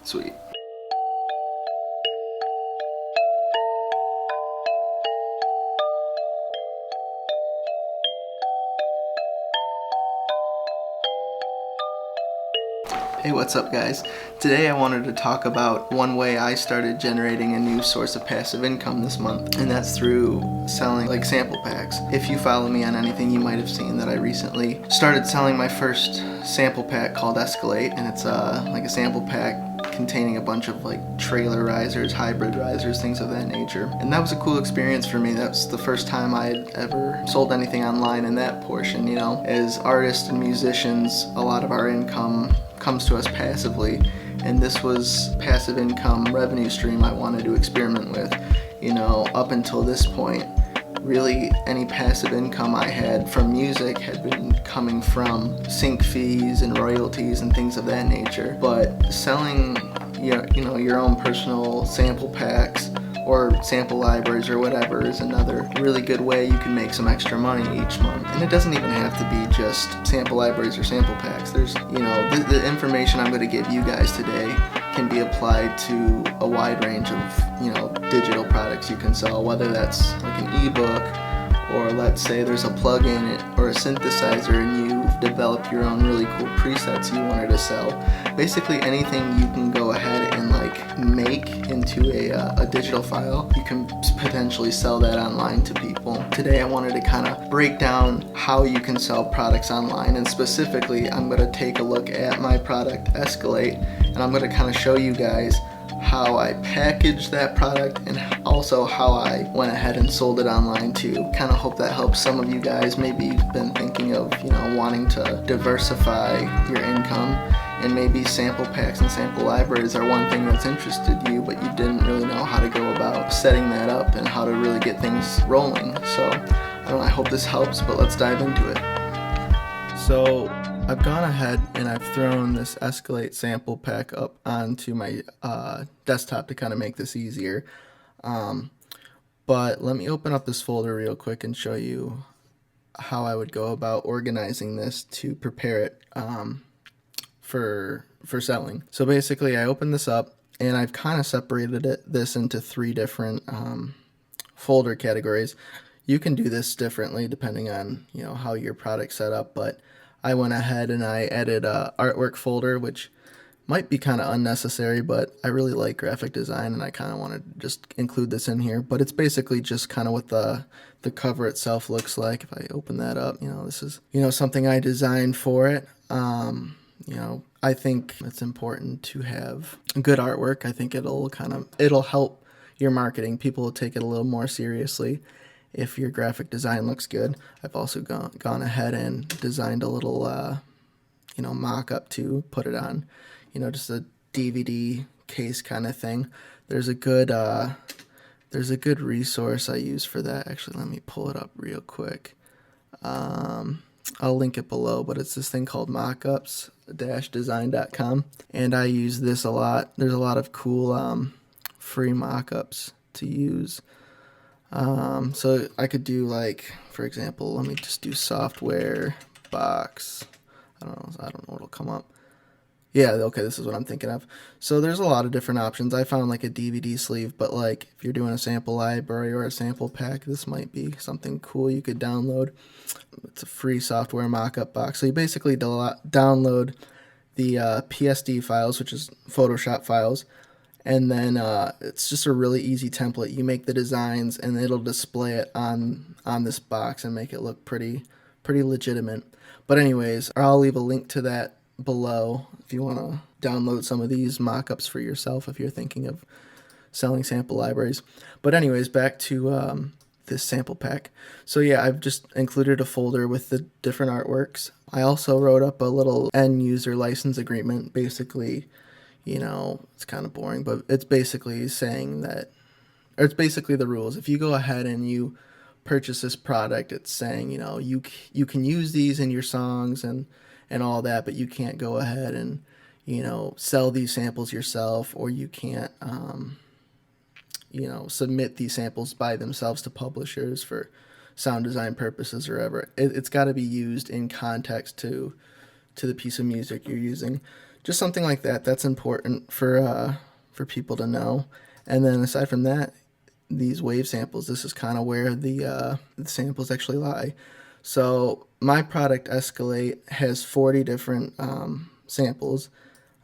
Sweet. Hey, what's up guys? Today I wanted to talk about one way I started generating a new source of passive income this month, and that's through selling like sample packs. If you follow me on anything, you might have seen that I recently started selling my first sample pack called ESCALATE, and it's like a sample pack containing a bunch of like trailer risers, hybrid risers, things of that nature. And that was a cool experience for me. That was the first time I had ever sold anything online in that portion, you know. As artists and musicians, a lot of our income comes to us passively, and this was passive income revenue stream I wanted to experiment with. You know, up until this point, really any passive income I had from music had been coming from sync fees and royalties and things of that nature. But selling your own personal sample packs or sample libraries or whatever is another really good way you can make some extra money each month. And it doesn't even have to be just sample libraries or sample packs. There's, the information I'm going to give you guys today can be applied to a wide range of, digital products you can sell, whether that's like an ebook, or let's say there's a plugin or a synthesizer and you've developed your own really cool presets you wanted to sell. Basically anything you can go ahead and like make into a digital file, you can potentially sell that online to people. Today I wanted to kind of break down how you can sell products online, and specifically I'm going to take a look at my product ESCALATE, and I'm going to kind of show you guys how I packaged that product and also how I went ahead and sold it online too. Kind of hope that helps some of you guys. Maybe you've been thinking of, wanting to diversify your income, and maybe sample packs and sample libraries are one thing that's interested you, but you didn't really know how to go about setting that up and how to really get things rolling. So I hope this helps, but let's dive into it. So I've gone ahead and I've thrown this ESCALATE sample pack up onto my desktop to kind of make this easier. But let me open up this folder real quick and show you how I would go about organizing this to prepare it for selling. So basically I opened this up and I've kind of separated this into three different folder categories. You can do this differently depending on how your product's set up, but I went ahead and I added a artwork folder, which might be kind of unnecessary, but I really like graphic design and I kind of want to just include this in here. But it's basically just kind of what the cover itself looks like. If I open that up, this is something I designed for it. I think it's important to have good artwork. I think it'll help your marketing. People will take it a little more seriously if your graphic design looks good. I've also gone ahead and designed a little mock-up to put it on, just a DVD case kind of thing. There's a good resource I use for that. Actually, let me pull it up real quick. I'll link it below, but it's this thing called MOCKUPS-design.com, and I use this a lot. There's a lot of cool free mock-ups to use. So I could do, like, for example, let me just do software box. I don't know what'll come up. Yeah, okay, this is what I'm thinking of. So there's a lot of different options. I found like a DVD sleeve, but like if you're doing a sample library or a sample pack, this might be something cool you could download. It's a free software mockup box. So you basically download the PSD files, which is Photoshop files, and then it's just a really easy template. You make the designs and it'll display it on this box and make it look pretty legitimate. But anyways, I'll leave a link to that below if you want to download some of these mock-ups for yourself if you're thinking of selling sample libraries. But anyways, back to this sample pack. So yeah, I've just included a folder with the different artworks. I also wrote up a little end user license agreement. Basically, it's kind of boring, but it's basically saying that, or it's basically the rules. If you go ahead and you purchase this product, it's saying, you can use these in your songs and all that, but you can't go ahead and, sell these samples yourself, or you can't, submit these samples by themselves to publishers for sound design purposes or whatever. It's got to be used in context to the piece of music you're using. just something like that. That's important for people to know. And then aside from that, these wave samples, this is kind of where the samples actually lie. So my product Escalate has 40 different samples.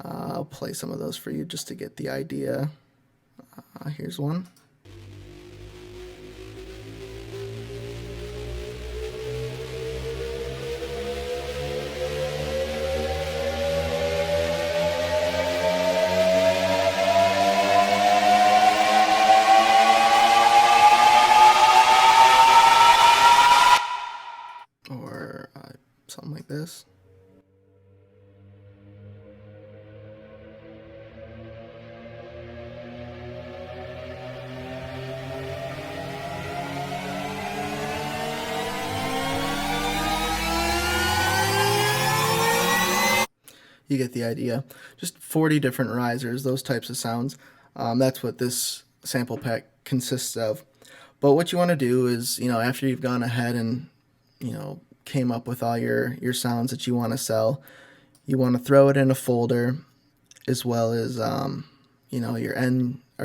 I'll play some of those for you just to get the idea. Here's one. Or something like this. You get the idea. Just 40 different risers, those types of sounds. That's what this sample pack consists of. But what you want to do is, after you've gone ahead and, came up with all your sounds that you want to sell, you want to throw it in a folder, as well as, your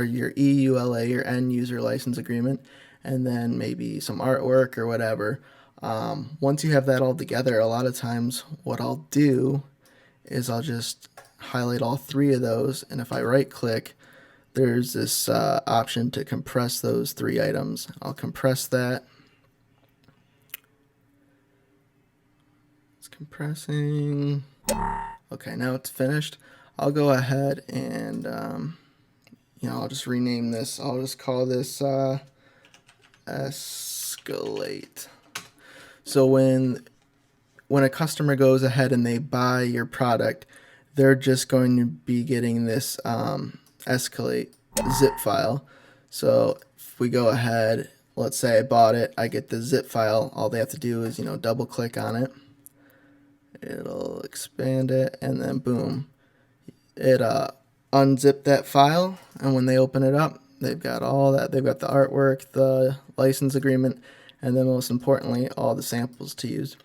your EULA, your end user license agreement, and then maybe some artwork or whatever. Once you have that all together, a lot of times what I'll do is I'll just highlight all 3 of those, and if I right click, there's this option to compress those 3 items. I'll compress that. It's compressing. Okay, now it's finished. I'll go ahead and I'll just rename this. I'll just call this Escalate. So when a customer goes ahead and they buy your product, they're just going to be getting this Escalate zip file. So if we go ahead, let's say I bought it, I get the zip file. All they have to do is, double click on it. It'll expand it, and then boom, it unzip that file. And when they open it up, they've got all that. They've got the artwork, the license agreement, and then most importantly, all the samples to use.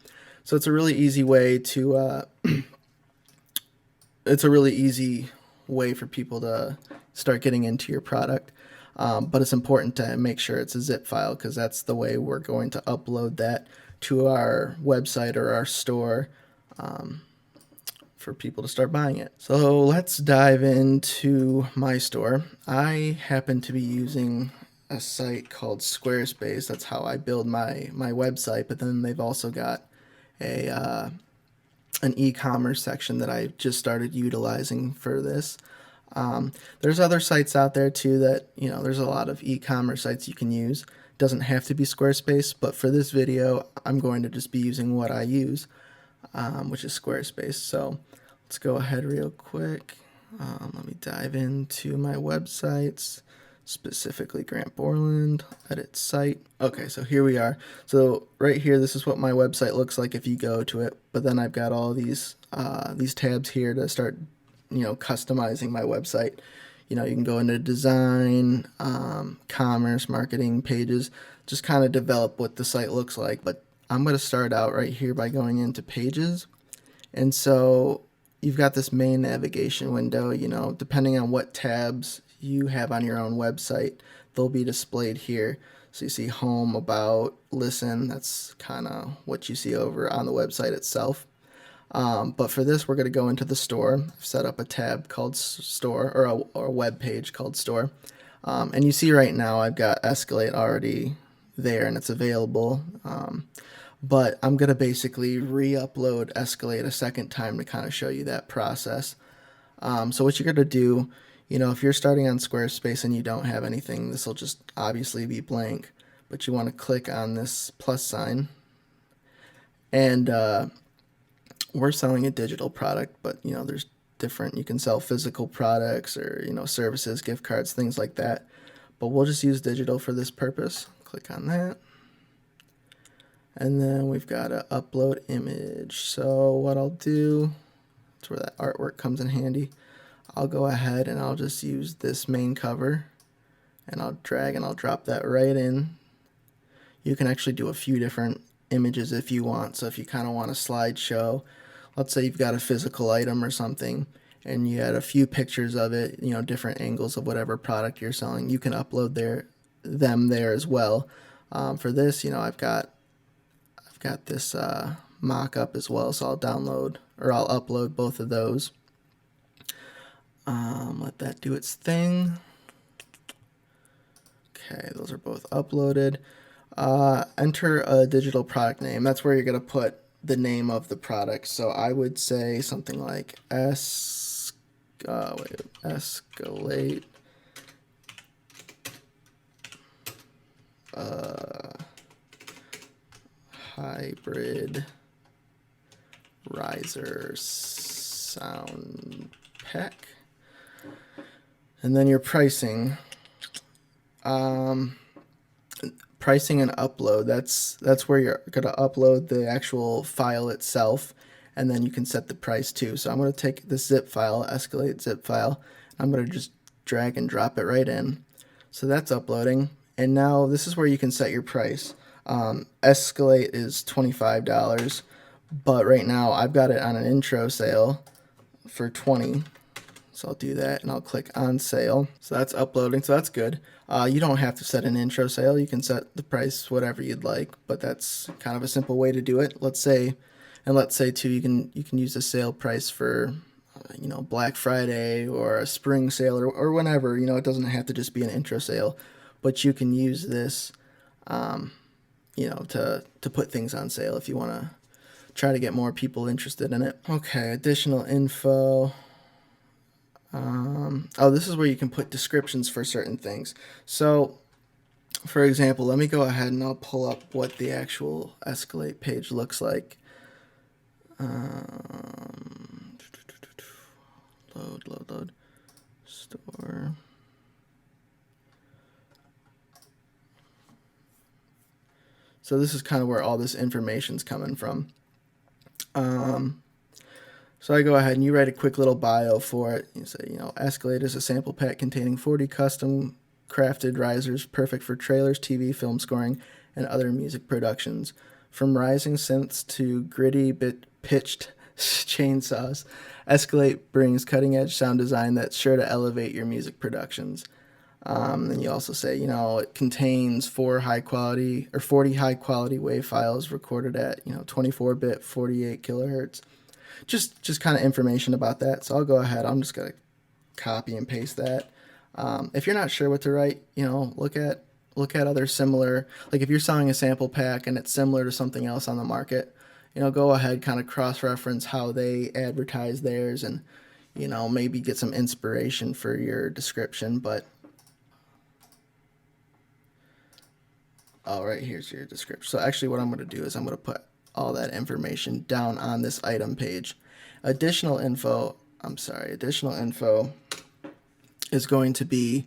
So it's a really easy way to for people to start getting into your product. But it's important to make sure it's a zip file, because that's the way we're going to upload that to our website or our store for people to start buying it. So let's dive into my store. I happen to be using a site called Squarespace. That's how I build my website, but then they've also got an e-commerce section that I just started utilizing for this. There's other sites out there too that, there's a lot of e-commerce sites you can use. It doesn't have to be Squarespace, but for this video, I'm going to just be using what I use, which is Squarespace. So let's go ahead real quick. Let me dive into my websites, specifically Grant Borland, edit site. Okay, so here we are. So right here, this is what my website looks like if you go to it. But then I've got all these tabs here to start, customizing my website. You can go into design, commerce, marketing, pages, just kind of develop what the site looks like. But I'm going to start out right here by going into pages. And so you've got this main navigation window, depending on what tabs you have on your own website, they'll be displayed here. So you see home, about, listen. That's kind of what you see over on the website itself. But for this, we're going to go into the store. I've set up a tab called store, or a web page called store. And you see right now I've got Escalate already there and it's available. But I'm going to basically re-upload Escalate a second time to kind of show you that process. So what you're going to do, if you're starting on Squarespace and you don't have anything, this will just obviously be blank. But you want to click on this plus sign. And we're selling a digital product, but there's different, you can sell physical products or services, gift cards, things like that. But we'll just use digital for this purpose. Click on that. And then we've got to upload image. So what I'll do, that's where that artwork comes in handy. I'll go ahead and I'll just use this main cover, and I'll drag and I'll drop that right in. You can actually do a few different images if you want. So if you kind of want a slideshow, let's say you've got a physical item or something and you had a few pictures of it, you know, different angles of whatever product you're selling, you can upload them there as well. For this, you know, I've got this mock-up as well, so I'll upload both of those. Let that do its thing. Okay, those are both uploaded. Enter a digital product name. That's where you're going to put the name of the product. So I would say something like Escalate hybrid riser sound pack. And then your pricing. Pricing and upload, that's where you're going to upload the actual file itself, and then you can set the price too. So I'm going to take this zip file, Escalate zip file, I'm going to just drag and drop it right in. So that's uploading, and now this is where you can set your price. Escalate is $25, but right now I've got it on an intro sale for $20. So I'll do that, and I'll click on sale. So that's uploading, so that's good. You don't have to set an intro sale. You can set the price whatever you'd like, but that's kind of a simple way to do it. Let's say too, you can use the sale price for you know, Black Friday or a spring sale or whenever. You know, it doesn't have to just be an intro sale, but you can use this you know, to put things on sale if you want to try to get more people interested in it. Okay, additional info. Oh, this is where you can put descriptions for certain things. So, for example, let me go ahead and I'll pull up what the actual Escalate page looks like. Load. Store. So this is kind of where all this information's coming from. So I go ahead and you write a quick little bio for it. You say, you know, Escalate is a sample pack containing 40 custom crafted risers perfect for trailers, TV, film scoring, and other music productions. From rising synths to gritty pitched chainsaws, Escalate brings cutting-edge sound design that's sure to elevate your music productions. Then you also say, you know, it contains 40 high-quality WAV files recorded at, you know, 24-bit, 48 kilohertz. Just kind of information about that. So I'll go ahead. I'm just going to copy and paste that. If you're not sure what to write, you know, look at other similar, like if you're selling a sample pack and it's similar to something else on the market, you know, go ahead, kind of cross-reference how they advertise theirs and, you know, maybe get some inspiration for your description. But all right, here's your description. So actually what I'm going to do is I'm going to put all that information down on this item page. Additional info is going to be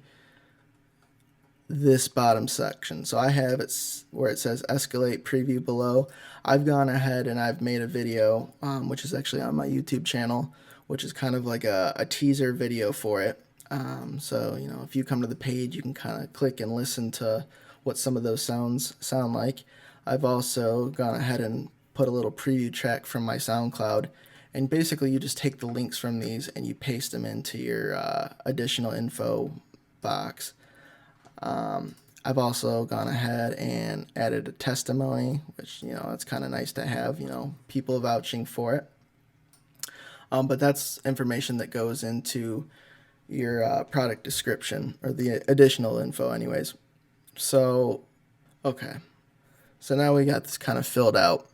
this bottom section. So I have it where it says Escalate preview below. I've gone ahead and I've made a video, which is actually on my YouTube channel, which is kind of like a teaser video for it. So, you know, if you come to the page, you can kind of click and listen to what some of those sounds sound like. I've also gone ahead and put a little preview track from my SoundCloud, and basically you just take the links from these and you paste them into your additional info box. I've also gone ahead and added a testimony, which, you know, it's kind of nice to have, you know, people vouching for it. But that's information that goes into your product description, or the additional info anyways. So, okay. So now we got this kind of filled out.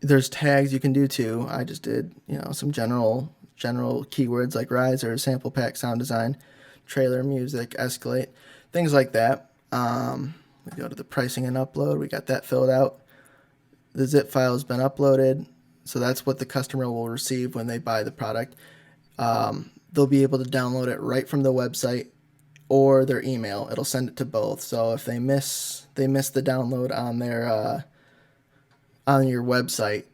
There's tags you can do too. I just did, you know, some general keywords like riser, sample pack, sound design, trailer, music, Escalate, things like that. We go to the pricing and upload. We got that filled out. The zip file has been uploaded, so that's what the customer will receive when they buy the product. They'll be able to download it right from the website or their email. It'll send it to both. So if they miss the download on their on your website,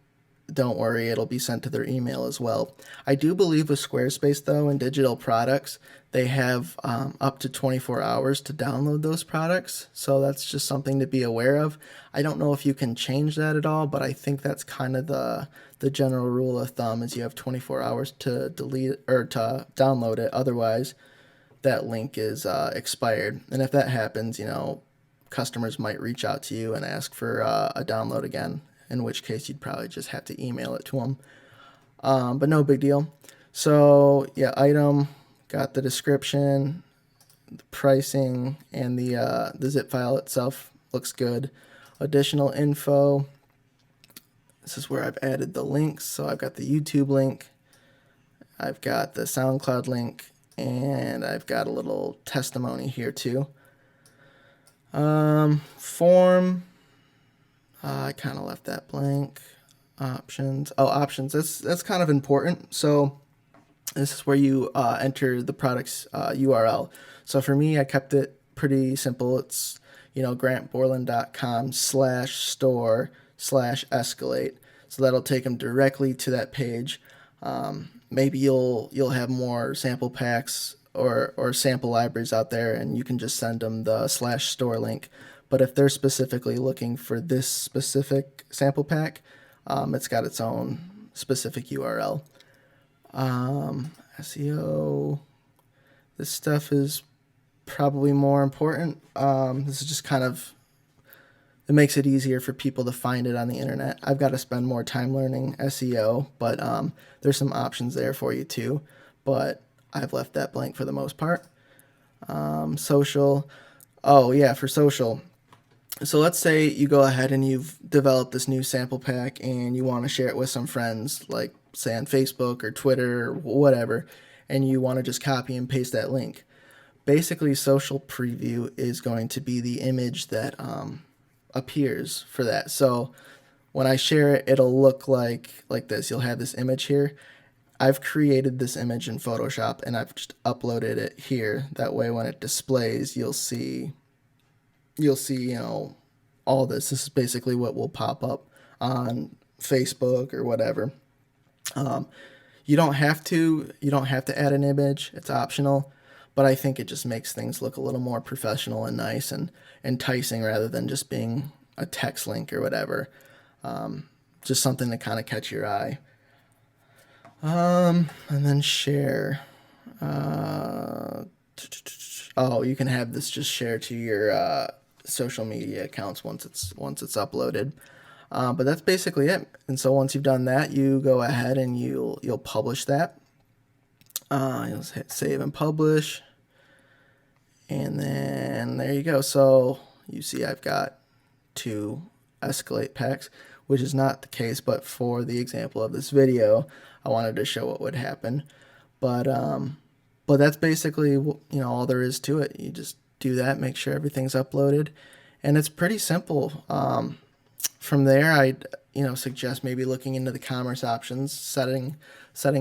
don't worry, it'll be sent to their email as well. I do believe with Squarespace, though, in digital products, they have up to 24 hours to download those products. So that's just something to be aware of. I don't know if you can change that at all, but I think that's kind of the general rule of thumb is you have 24 hours to delete or to download it. Otherwise, that link is expired. And if that happens, customers might reach out to you and ask for a download again, in which case you'd probably just have to email it to them. But no big deal. So yeah, item, got the description, the pricing, and the zip file itself looks good. Additional info. This is where I've added the links. So I've got the YouTube link, I've got the SoundCloud link, and I've got a little testimony here too. Form, I kind of left that blank. Options. Oh, options. That's kind of important. So this is where you enter the product's URL. So for me, I kept it pretty simple. It's grantborland.com/store/escalate. So that'll take them directly to that page. Maybe you'll have more sample packs or sample libraries out there, and you can just send them the /store link. But if they're specifically looking for this specific sample pack, it's got its own specific URL. SEO, this stuff is probably more important. This is just kind of, it makes it easier for people to find it on the internet. I've got to spend more time learning SEO, but there's some options there for you too. But I've left that blank for the most part. Social. Oh yeah, for social. So let's say you go ahead and you've developed this new sample pack and you want to share it with some friends, like say on Facebook or Twitter or whatever, and you want to just copy and paste that link. Basically, social preview is going to be the image that appears for that. So when I share it, it'll look like this. You'll have this image here. I've created this image in Photoshop and I've just uploaded it here. That way when it displays, you'll see, all this. This is basically what will pop up on Facebook or whatever. You don't have to add an image. It's optional, but I think it just makes things look a little more professional and nice and enticing rather than just being a text link or whatever. Just something to kind of catch your eye. And then share. Oh, you can have this just share to your social media accounts once it's uploaded. But that's basically it. And so once you've done that, you go ahead and you'll publish that. You'll hit save and publish. And then there you go. So you see I've got 2 Escalate packs, which is not the case, but for the example of this video, I wanted to show what would happen. But that's basically, all there is to it. You just do that, make sure everything's uploaded, and it's pretty simple. From there, I'd suggest maybe looking into the commerce options, setting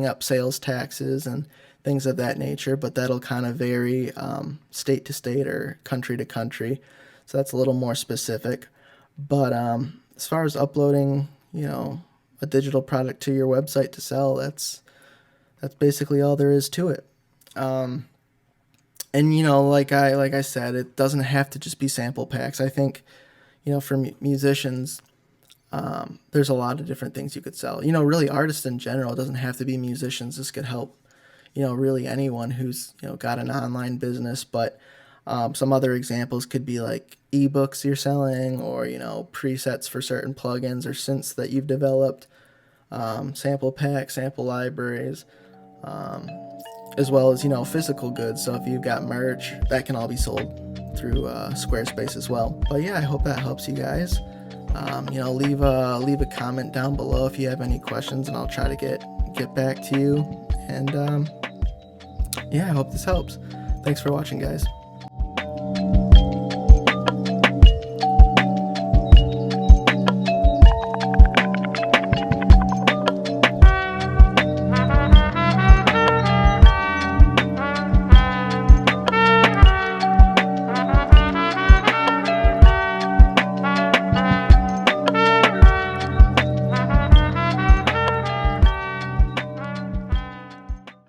up sales taxes and things of that nature, but that'll kind of vary state to state or country to country, so that's a little more specific. But as far as uploading, a digital product to your website to sell, that's basically all there is to it. And like I said, it doesn't have to just be sample packs. I think, for musicians, there's a lot of different things you could sell. Really artists in general, it doesn't have to be musicians. This could help, really anyone who's, got an online business. But some other examples could be like ebooks you're selling, or, presets for certain plugins or synths that you've developed, sample packs, sample libraries, as well as, physical goods. So if you've got merch, that can all be sold through Squarespace as well. But yeah, I hope that helps you guys. Leave a comment down below if you have any questions, and I'll try to get back to you. And yeah, I hope this helps. Thanks for watching, guys.